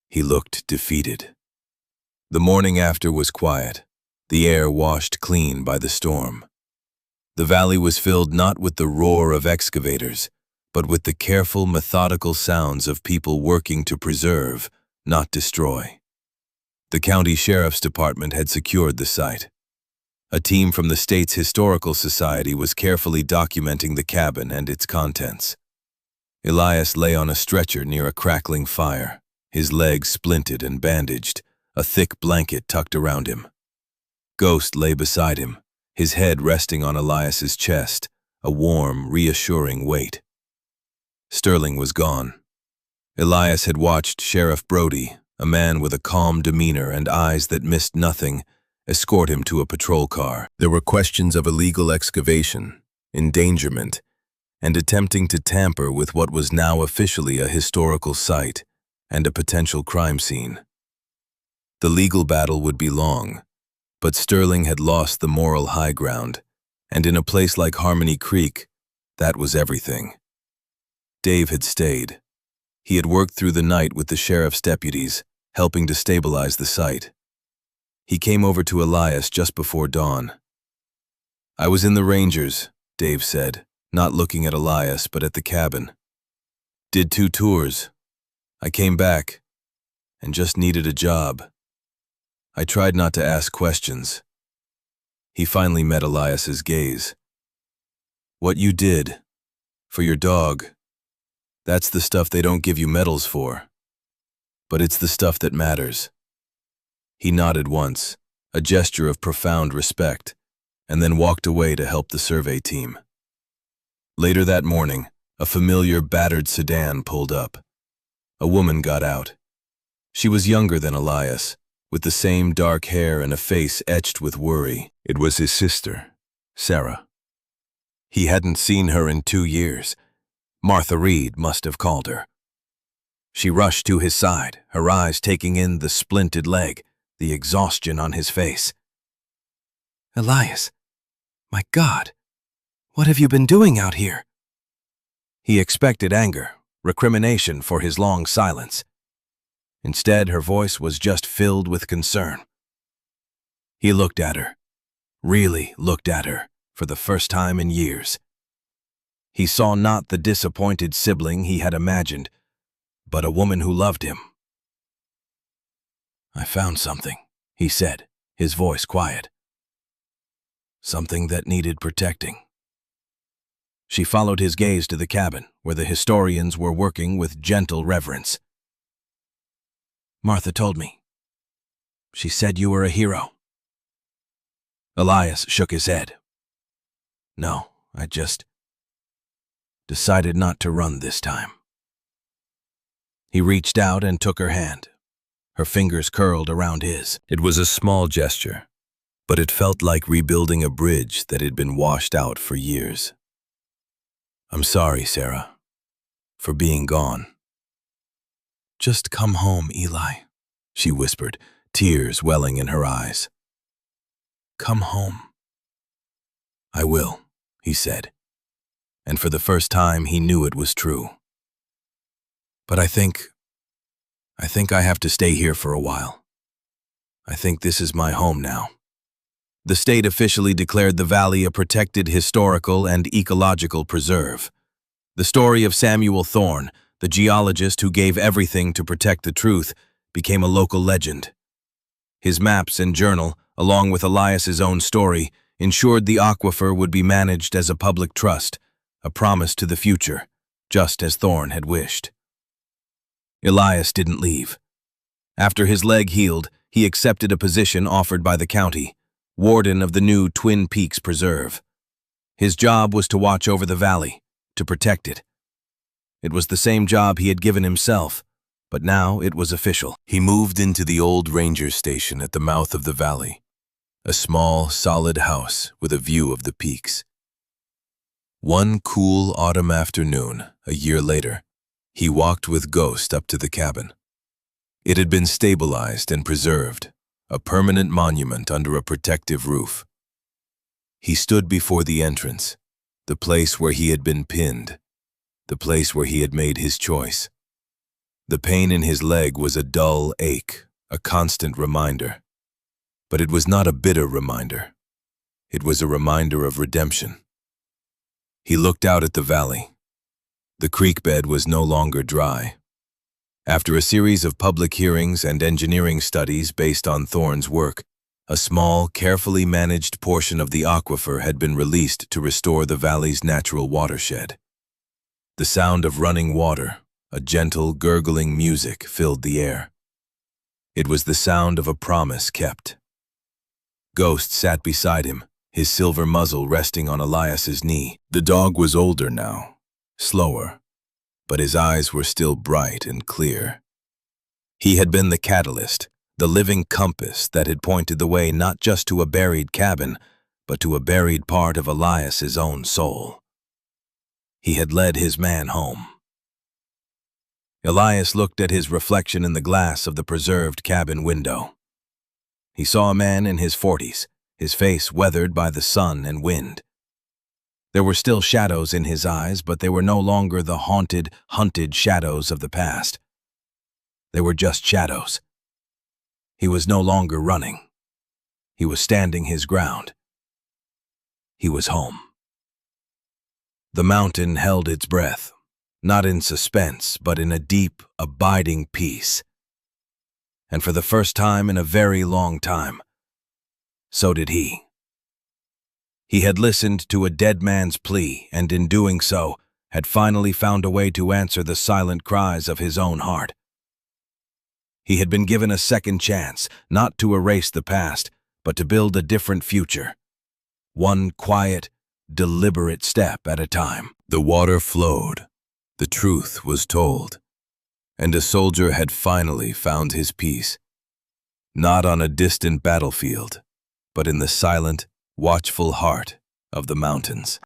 he looked defeated. The morning after was quiet, the air washed clean by the storm. The valley was filled not with the roar of excavators, but with the careful, methodical sounds of people working to preserve, not destroy. The county sheriff's department had secured the site. A team from the state's historical society was carefully documenting the cabin and its contents. Elias lay on a stretcher near a crackling fire, his legs splinted and bandaged, a thick blanket tucked around him. Ghost lay beside him, his head resting on Elias's chest, a warm, reassuring weight. Sterling was gone. Elias had watched Sheriff Brody, a man with a calm demeanor and eyes that missed nothing, escort him to a patrol car. There were questions of illegal excavation, endangerment, and attempting to tamper with what was now officially a historical site and a potential crime scene. The legal battle would be long, but Sterling had lost the moral high ground, and in a place like Harmony Creek, that was everything. Dave had stayed. He had worked through the night with the sheriff's deputies, helping to stabilize the site. He came over to Elias just before dawn. I was in the Rangers, Dave said, not looking at Elias but at the cabin. Did 2 tours. I came back, and just needed a job. I tried not to ask questions. He finally met Elias's gaze. What you did, for your dog, that's the stuff they don't give you medals for. But it's the stuff that matters. He nodded once, a gesture of profound respect, and then walked away to help the survey team. Later that morning, a familiar battered sedan pulled up. A woman got out. She was younger than Elias, with the same dark hair and a face etched with worry. It was his sister, Sarah. He hadn't seen her in 2 years. Martha Reed must have called her. She rushed to his side, her eyes taking in the splinted leg, the exhaustion on his face. Elias, my God, what have you been doing out here? He expected anger, recrimination for his long silence. Instead, her voice was just filled with concern. He looked at her, really looked at her, for the first time in years. He saw not the disappointed sibling he had imagined, but a woman who loved him. I found something, he said, his voice quiet. Something that needed protecting. She followed his gaze to the cabin, where the historians were working with gentle reverence. "Martha told me. She said you were a hero." Elias shook his head. "No, I just decided not to run this time." He reached out and took her hand. Her fingers curled around his. It was a small gesture, but it felt like rebuilding a bridge that had been washed out for years. "I'm sorry, Sarah, for being gone." "Just come home, Eli," she whispered, tears welling in her eyes. "Come home." "I will," he said, and for the first time he knew it was true. "But I think I have to stay here for a while. I think this is my home now." The state officially declared the valley a protected historical and ecological preserve. The story of Samuel Thorne, the geologist who gave everything to protect the truth, became a local legend. His maps and journal, along with Elias's own story, ensured the aquifer would be managed as a public trust, a promise to the future, just as Thorne had wished. Elias didn't leave. After his leg healed, he accepted a position offered by the county, warden of the new Twin Peaks Preserve. His job was to watch over the valley, to protect it. It was the same job he had given himself, but now it was official. He moved into the old ranger station at the mouth of the valley, a small, solid house with a view of the peaks. One cool autumn afternoon, a year later, he walked with Ghost up to the cabin. It had been stabilized and preserved, a permanent monument under a protective roof. He stood before the entrance, the place where he had been pinned, the place where he had made his choice. The pain in his leg was a dull ache, a constant reminder. But it was not a bitter reminder. It was a reminder of redemption. He looked out at the valley. The creek bed was no longer dry. After a series of public hearings and engineering studies based on Thorne's work, a small, carefully managed portion of the aquifer had been released to restore the valley's natural watershed. The sound of running water, a gentle, gurgling music, filled the air. It was the sound of a promise kept. Ghost sat beside him, his silver muzzle resting on Elias's knee. The dog was older now, slower, but his eyes were still bright and clear. He had been the catalyst, the living compass that had pointed the way not just to a buried cabin, but to a buried part of Elias's own soul. He had led his man home. Elias looked at his reflection in the glass of the preserved cabin window. He saw a man in his 40s, his face weathered by the sun and wind. There were still shadows in his eyes, but they were no longer the haunted, hunted shadows of the past. They were just shadows. He was no longer running. He was standing his ground. He was home. The mountain held its breath, not in suspense, but in a deep, abiding peace. And for the first time in a very long time, so did he. He had listened to a dead man's plea, and in doing so, had finally found a way to answer the silent cries of his own heart. He had been given a second chance, not to erase the past, but to build a different future. One quiet, deliberate step at a time. The water flowed, the truth was told, and a soldier had finally found his peace. Not on a distant battlefield, but in the silent, watchful heart of the mountains.